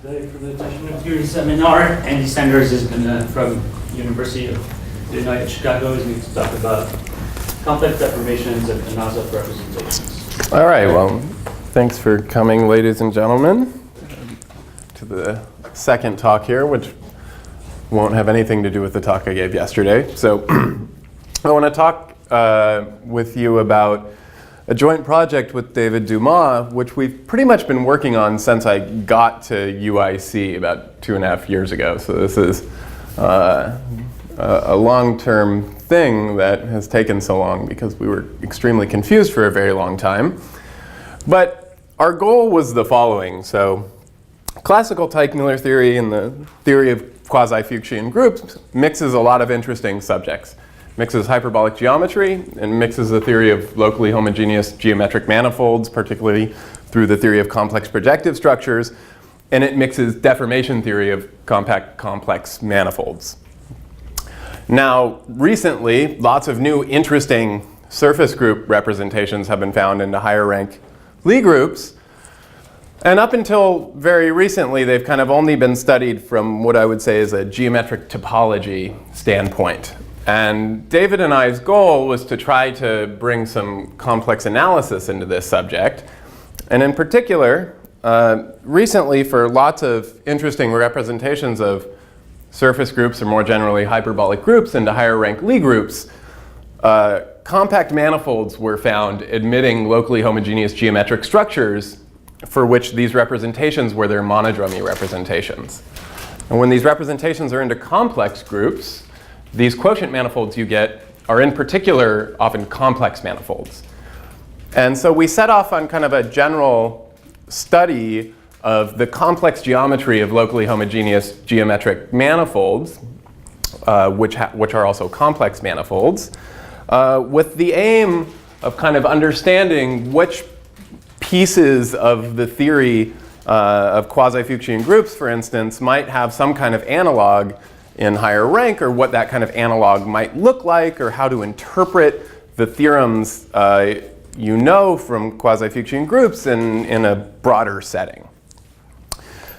today for the Teichmüller seminar. Andy Sanders is from University of Illinois Chicago is going to talk about complex deformations and Anosov representations. All right, well, thanks for coming, ladies and gentlemen, to the second talk here, which won't have anything to do with the talk I gave yesterday. So I want to talk with you about a joint project with David Dumas, which we've pretty much been working on since I got to UIC about 2.5 years ago. So this is a long-term thing that has taken so long because we were extremely confused for a very long time. But our goal was the following. So classical Teichmüller theory and the theory of quasi-Fuchsian groups mixes a lot of interesting subjects. Mixes hyperbolic geometry and mixes the theory of locally homogeneous geometric manifolds, particularly through the theory of complex projective structures, and it mixes deformation theory of compact complex manifolds. Now, recently, lots of new interesting surface group representations have been found into higher rank Lie groups. And up until very recently, they've kind of only been studied from what I would say is a geometric topology standpoint. And David and I's goal was to try to bring some complex analysis into this subject. And in particular, recently for lots of interesting representations of surface groups, or more generally hyperbolic groups, into higher rank Lie groups, compact manifolds were found admitting locally homogeneous geometric structures for which these representations were their monodromy representations. And when these representations are into complex groups, these quotient manifolds you get are in particular often complex manifolds. And so we set off on kind of a general study of the complex geometry of locally homogeneous geometric manifolds, which are also complex manifolds, with the aim of kind of understanding which pieces of the theory of quasi-Fuchsian groups, for instance, might have some kind of analog in higher rank, or what that kind of analog might look like, or how to interpret the theorems you know from quasi-Fuchsian groups in a broader setting.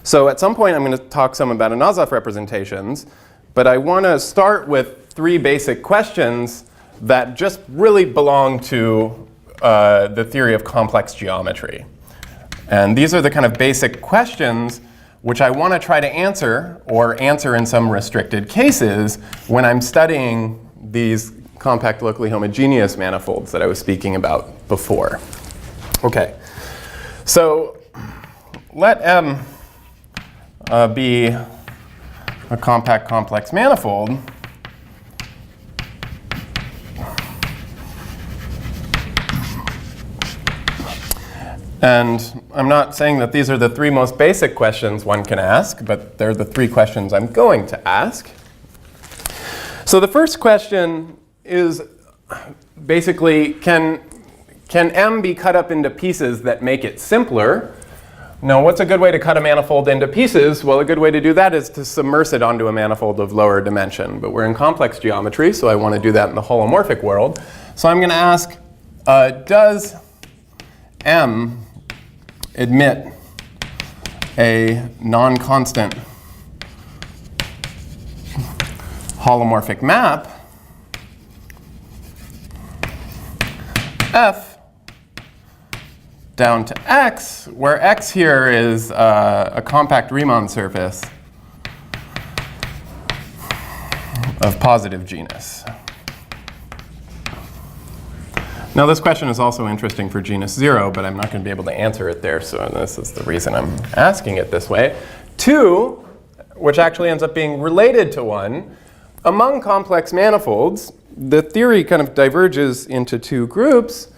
So at some point I'm going to talk some about Anosov representations, but I want to start with 3 basic questions that just really belong to the theory of complex geometry. And these are the kind of basic questions which I want to try to answer, or answer in some restricted cases, when I'm studying these compact locally homogeneous manifolds that I was speaking about before. Okay, so let M be a compact complex manifold. And I'm not saying that these are the 3 most basic questions one can ask, but they're the 3 questions I'm going to ask. So the first question is basically, can M be cut up into pieces that make it simpler? Now, what's a good way to cut a manifold into pieces? Well, a good way to do that is to submerge it onto a manifold of lower dimension. But we're in complex geometry, so I want to do that in the holomorphic world. So I'm going to ask, does M admit a non-constant holomorphic map F down to X, where X here is a compact Riemann surface of positive genus. Now this question is also interesting for genus 0, but I'm not going to be able to answer it there, so this is the reason I'm asking it this way. 2, which actually ends up being related to 1, among complex manifolds, the theory kind of diverges into 2 groups,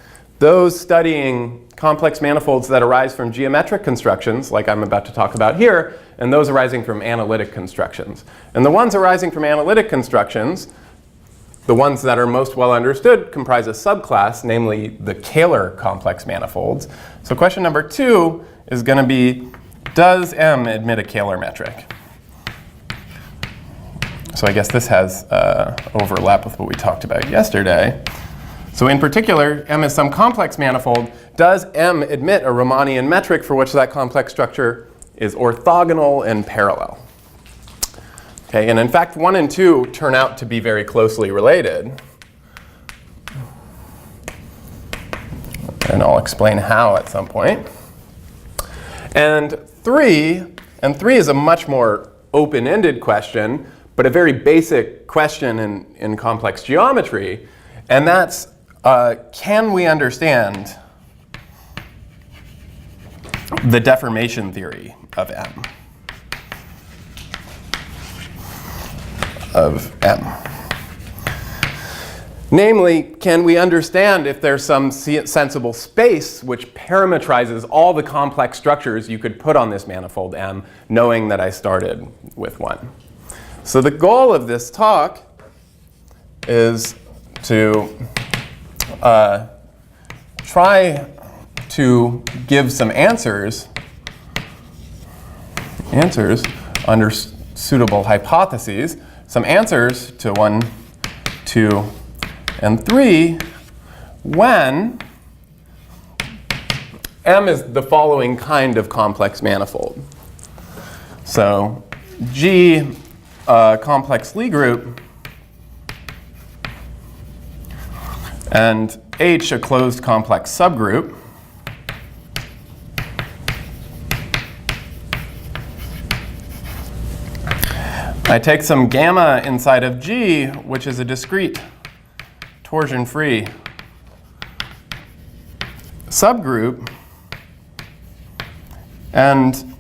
those studying complex manifolds that arise from geometric constructions, like I'm about to talk about here, and those arising from analytic constructions. And the ones arising from analytic constructions, the ones that are most well understood, comprise a subclass, namely the Kähler complex manifolds. So question number 2 is going to be, does M admit a Kähler metric? So I guess this has overlap with what we talked about yesterday. So in particular, M is some complex manifold. Does M admit a Riemannian metric for which that complex structure is orthogonal and parallel. Okay, and in fact, 1 and 2 turn out to be very closely related. And I'll explain how at some point. And 3 is a much more open-ended question, but a very basic question in complex geometry. And that's, can we understand the deformation theory of M? Namely, can we understand if there's some sensible space which parametrizes all the complex structures you could put on this manifold M, knowing that I started with 1? So the goal of this talk is to try to give some answers under suitable hypotheses, some answers to 1, 2, and 3 when M is the following kind of complex manifold. So G, complex Lie group, and H, a closed complex subgroup. I take some gamma inside of G, which is a discrete torsion-free subgroup, and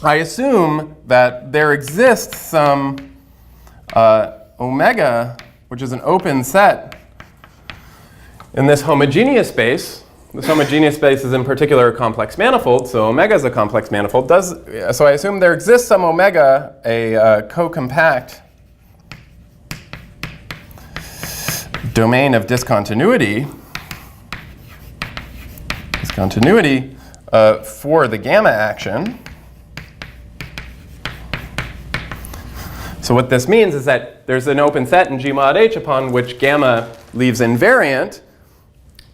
I assume that there exists some omega, which is an open set in this homogeneous space. This homogeneous space is in particular a complex manifold, so omega is a complex manifold. So I assume there exists some omega, a co-compact domain of discontinuity for the gamma action. So what this means is that there's an open set in G mod H upon which gamma leaves invariant,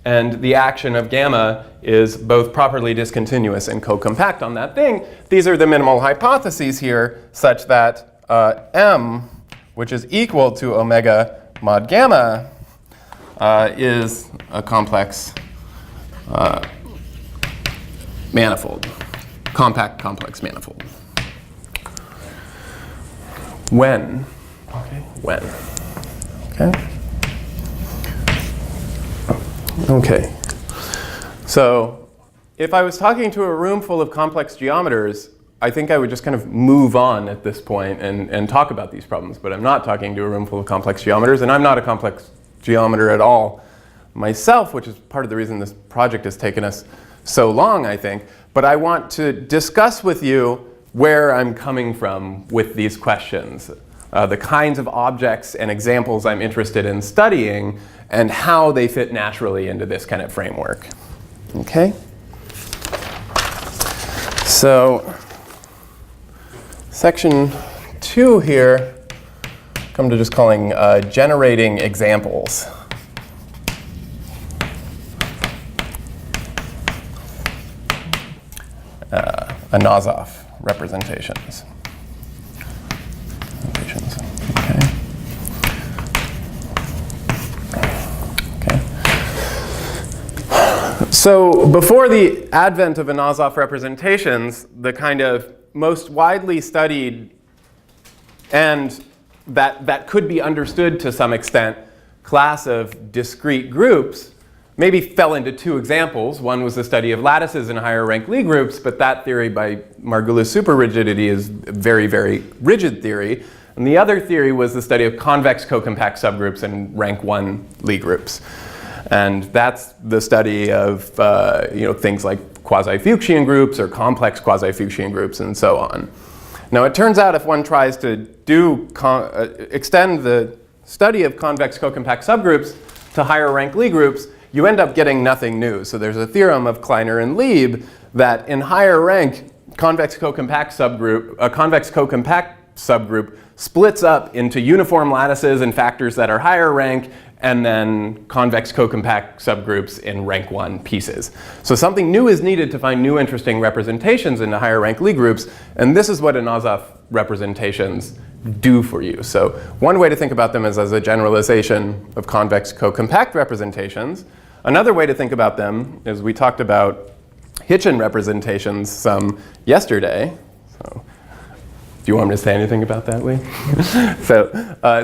and the action of gamma is both properly discontinuous and co-compact on that thing. These are the minimal hypotheses here, such that M, which is equal to omega mod gamma, is a complex manifold, compact complex manifold. When? Okay, when? Okay. Okay. So if I was talking to a room full of complex geometers, I think I would just kind of move on at this point and talk about these problems. But I'm not talking to a room full of complex geometers, and I'm not a complex geometer at all myself, which is part of the reason this project has taken us so long, I think. But I want to discuss with you where I'm coming from with these questions, the kinds of objects and examples I'm interested in studying, and how they fit naturally into this kind of framework. Okay? So, section 2 here, come to just calling generating examples. Anosov representations. So before the advent of Anosov representations, the kind of most widely studied and that could be understood to some extent class of discrete groups maybe fell into two examples. One was the study of lattices in higher rank Lie groups, but that theory by Margulis superrigidity is a very, very rigid theory. And the other theory was the study of convex co-compact subgroups in rank 1 Lie groups. And that's the study of things like quasi-Fuchsian groups or complex quasi-Fuchsian groups and so on. Now it turns out if one tries to extend the study of convex co-compact subgroups to higher rank Lie groups, you end up getting nothing new. So there's a theorem of Kleiner and Lieb that in higher rank, convex co-compact subgroup splits up into uniform lattices and factors that are higher rank and then convex co-compact subgroups in rank 1 pieces. So something new is needed to find new interesting representations into higher rank Lie groups, and this is what Anosov representations do for you. So one way to think about them is as a generalization of convex co-compact representations. Another way to think about them is we talked about Hitchin representations some yesterday. So, do you want me to say anything about that, Lee? So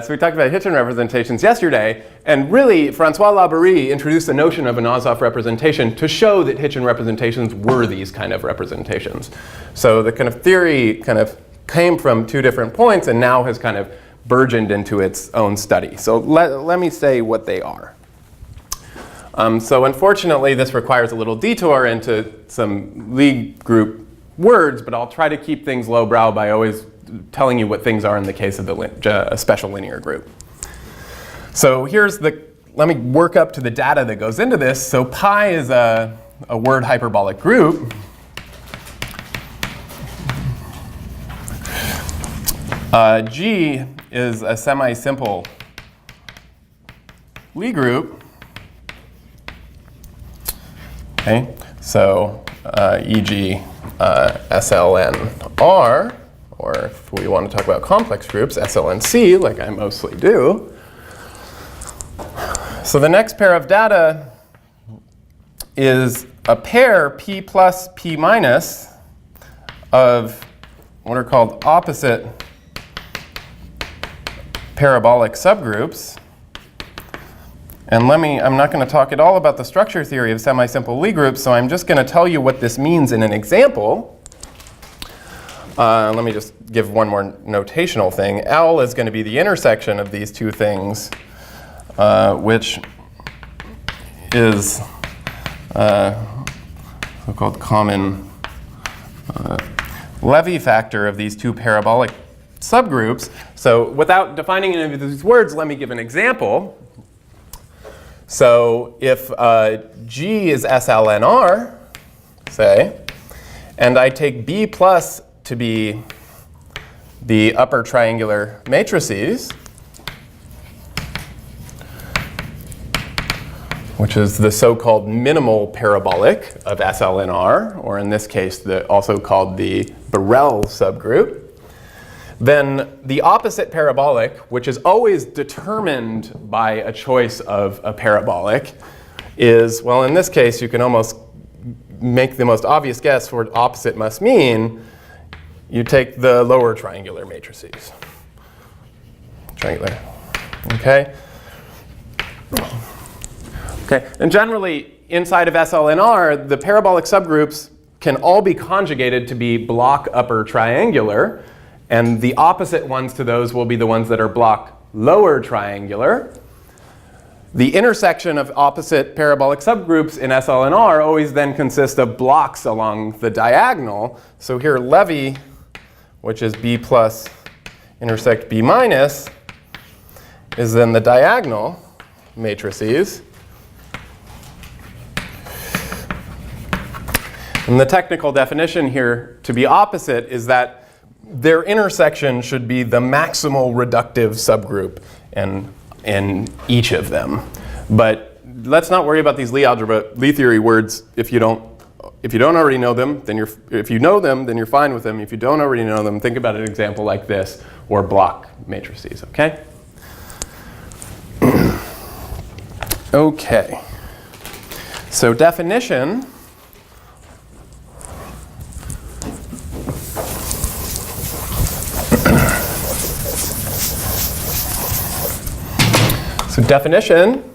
we talked about Hitchin representations yesterday, and really Francois Laborie introduced the notion of an Anosov representation to show that Hitchin representations were these kind of representations. So the kind of theory kind of came from two different points and now has kind of burgeoned into its own study. So let me say what they are. So unfortunately, this requires a little detour into some Lie group words, but I'll try to keep things lowbrow by always telling you what things are in the case of a special linear group. So let me work up to the data that goes into this. So pi is a word hyperbolic group. G is a semi-simple Lie group. Okay, so e.g. SLNR, or if we want to talk about complex groups, SLNC, like I mostly do. So the next pair of data is a pair P plus P minus of what are called opposite parabolic subgroups. And I'm not going to talk at all about the structure theory of semi-simple Lie groups, so I'm just going to tell you what this means in an example. Let me just give one more notational thing. L is going to be the intersection of these two things, which is so-called common Levy factor of these two parabolic subgroups. So without defining any of these words, let me give an example. So if G is SLNR, say, and I take B plus to be the upper triangular matrices, which is the so-called minimal parabolic of SLNR, or in this case, also called the Borel subgroup, then the opposite parabolic, which is always determined by a choice of a parabolic, is, well, in this case, you can almost make the most obvious guess for what opposite must mean. You take the lower triangular matrices. Triangular. Okay? Okay. And generally, inside of SLNR, the parabolic subgroups can all be conjugated to be block upper triangular. And the opposite ones to those will be the ones that are block lower triangular. The intersection of opposite parabolic subgroups in SLNR always then consists of blocks along the diagonal. So here Levy, which is B plus intersect B minus, is then the diagonal matrices. And the technical definition here to be opposite is that their intersection should be the maximal reductive subgroup in each of them. But let's not worry about these Lie theory words if you don't already know them. If you know them, then you're fine with them. If you don't already know them, think about an example like this or block matrices. Okay. Okay. So definition. So definition.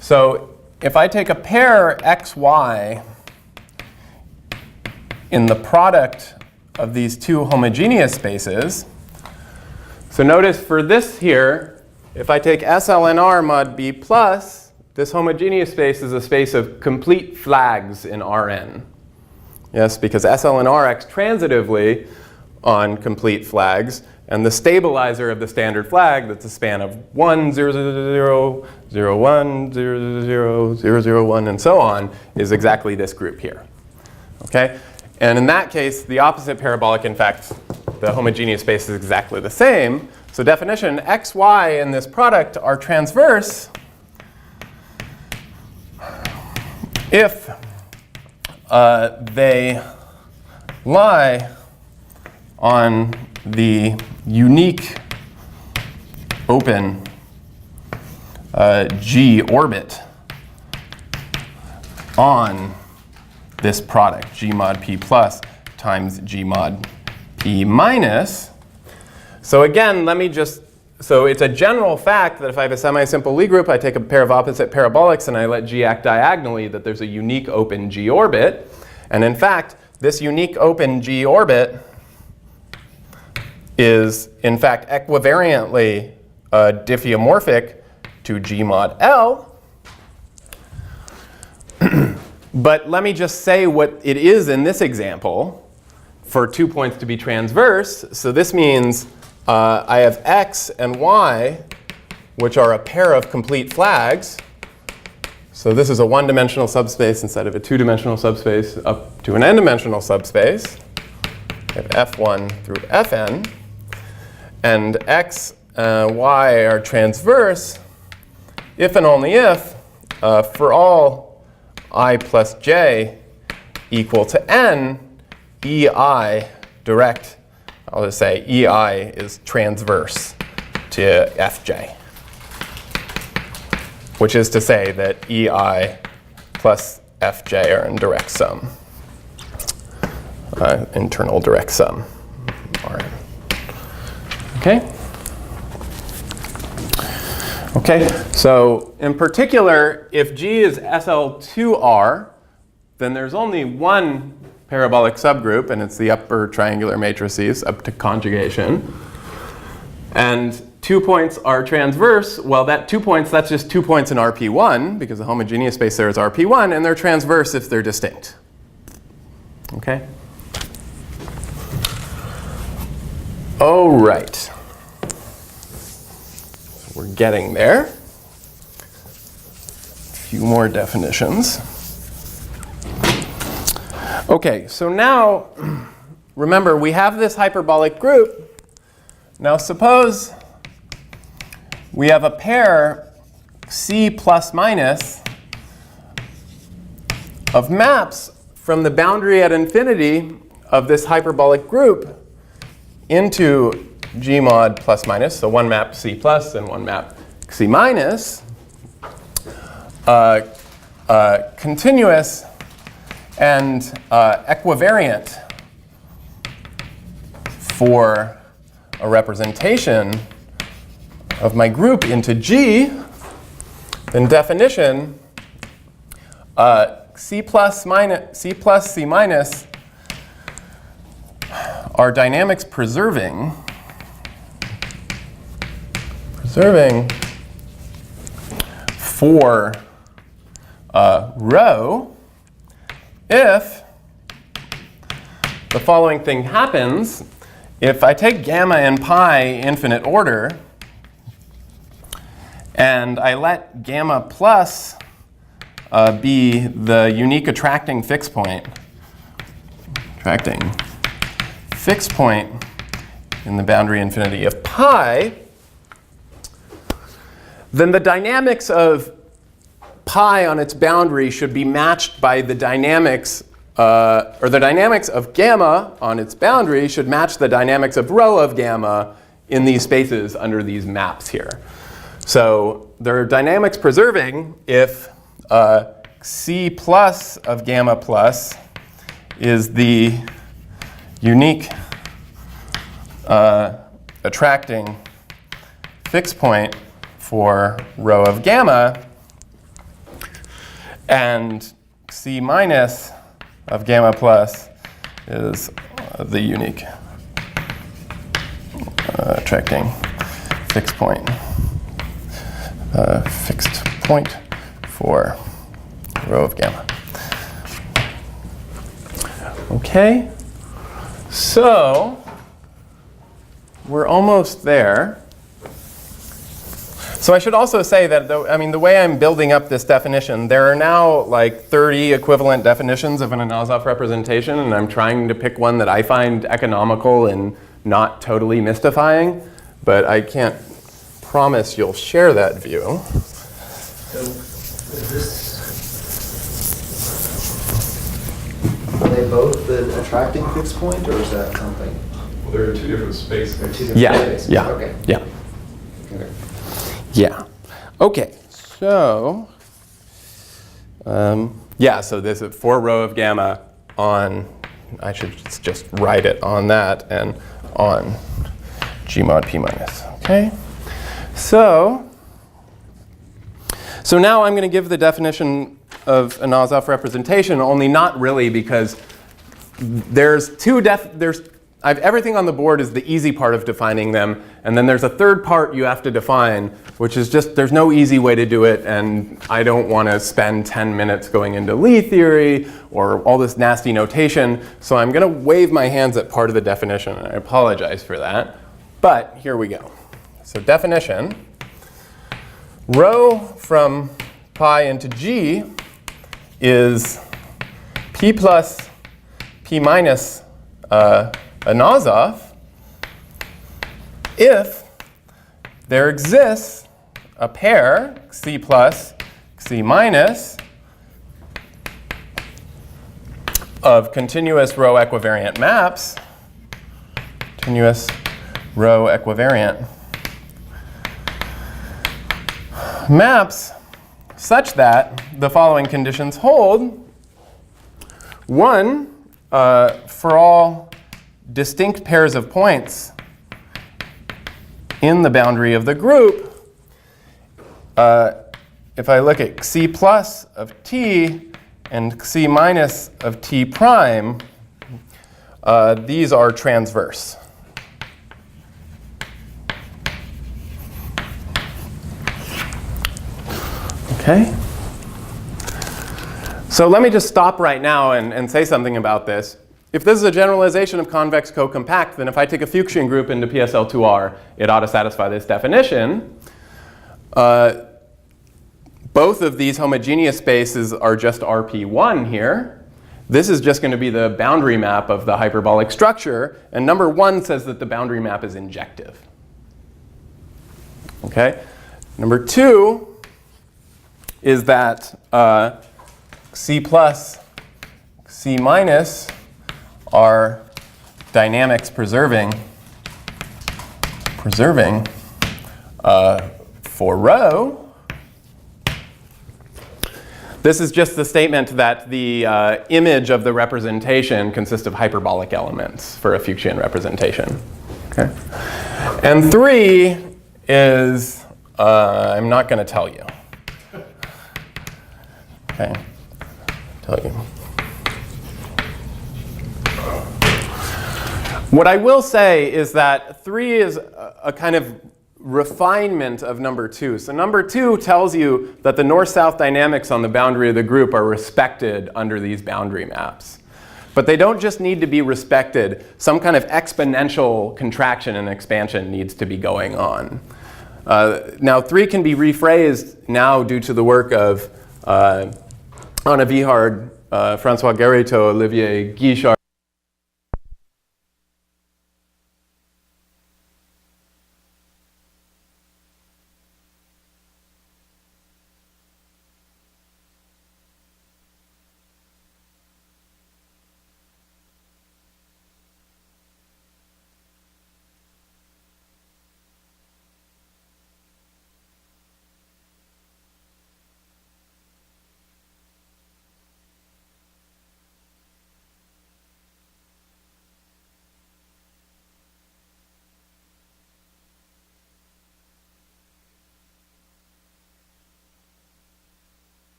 So if I take a pair xy in the product of these two homogeneous spaces, so notice for this here, if I take SLNR mod B plus, this homogeneous space is a space of complete flags in Rn. Yes, because SLNR acts transitively on complete flags, and the stabilizer of the standard flag, that's a span of 1, 0, 0, 0, 1, 0, 0, 0, 0, 1, and so on, is exactly this group here. Okay? And in that case, the opposite parabolic, in fact, the homogeneous space is exactly the same. So definition, x, y in this product are transverse if they lie on the unique open G orbit on this product, G mod P plus times G mod P minus. So again, so it's a general fact that if I have a semi-simple Lie group, I take a pair of opposite parabolics and I let G act diagonally, that there's a unique open G orbit. And in fact, this unique open G orbit is in fact equivariantly diffeomorphic to G mod L. But let me just say what it is in this example for 2 points to be transverse. So this means I have x and y, which are a pair of complete flags. So this is a one-dimensional subspace instead of a two-dimensional subspace up to an n-dimensional subspace. I have f1 through fn. And x and y are transverse if and only if for all I plus j equal to n, ei direct, I'll just say ei is transverse to fj, which is to say that ei plus fj are in direct sum, internal direct sum. All right. Okay? Okay, so in particular, if G is SL2R, then there's only one parabolic subgroup, and it's the upper triangular matrices up to conjugation. And 2 points are transverse. Well, that 2 points, that's just 2 points in RP1, because the homogeneous space there is RP1, and they're transverse if they're distinct. Okay? All right. We're getting there. A few more definitions. Okay, so now, remember, we have this hyperbolic group. Now suppose we have a pair C plus minus of maps from the boundary at infinity of this hyperbolic group into G mod plus minus, so one map C plus and one map C minus, continuous and equivariant for a representation of my group into G, then definition, C plus C minus are dynamics preserving for rho if the following thing happens. If I take gamma and pi infinite order, and I let gamma plus be the unique attracting fixed point in the boundary infinity of pi, then the dynamics of pi on its boundary should be matched by the dynamics, or the dynamics of gamma on its boundary should match the dynamics of rho of gamma in these spaces under these maps here. So they're dynamics preserving if C plus of gamma plus is the unique attracting fixed point for rho of gamma, and C minus of gamma plus is the unique attracting fixed point for rho of gamma. Okay, so we're almost there. So I should also say that, the way I'm building up this definition, there are now like 30 equivalent definitions of an Anosov representation, and I'm trying to pick one that I find economical in not totally mystifying, but I can't promise you'll share that view. So is this, are they both the attracting fixed point, or is that something? Well, they're in two different spaces. They're two different Yeah, spaces? yeah, Okay. yeah, Okay. yeah. Okay, so, yeah, so there's a 4 row of gamma on, I should just write it on that and on G mod P minus, okay? So now I'm going to give the definition of Anosov representation, only not really, because there's I have everything on the board is the easy part of defining them, and then there's a third part you have to define, which is just there's no easy way to do it, and I don't want to spend 10 minutes going into Lie theory or all this nasty notation, so I'm going to wave my hands at part of the definition, and I apologize for that. But here we go. So definition, rho from pi into G is P plus P minus Anosov if there exists a pair, Xi plus, Xi minus, of continuous row equivariant maps, continuous row equivariant maps such that the following conditions hold. One, for all distinct pairs of points in the boundary of the group, if I look at Xi plus of t and Xi minus of t prime, these are transverse. Okay? So let me just stop right now and say something about this. If this is a generalization of convex co-compact, then if I take a Fuchsian group into PSL2R, it ought to satisfy this definition. Both of these homogeneous spaces are just RP1 here. This is just going to be the boundary map of the hyperbolic structure. And number 1 says that the boundary map is injective. Okay? Number 2 is that Xi plus, Xi minus are dynamics preserving for rho. This is just the statement that the image of the representation consists of hyperbolic elements for a Fuchsian representation. Okay? And 3 is, I'm not going to tell you. Okay, tell you. What I will say is that 3 is a kind of refinement of number 2. So number 2 tells you that the north-south dynamics on the boundary of the group are respected under these boundary maps. But they don't just need to be respected. Some kind of exponential contraction and expansion needs to be going on. Now 3 can be rephrased now due to the work of Guichard-Weinhard, François Guéréteau, Olivier Guichard,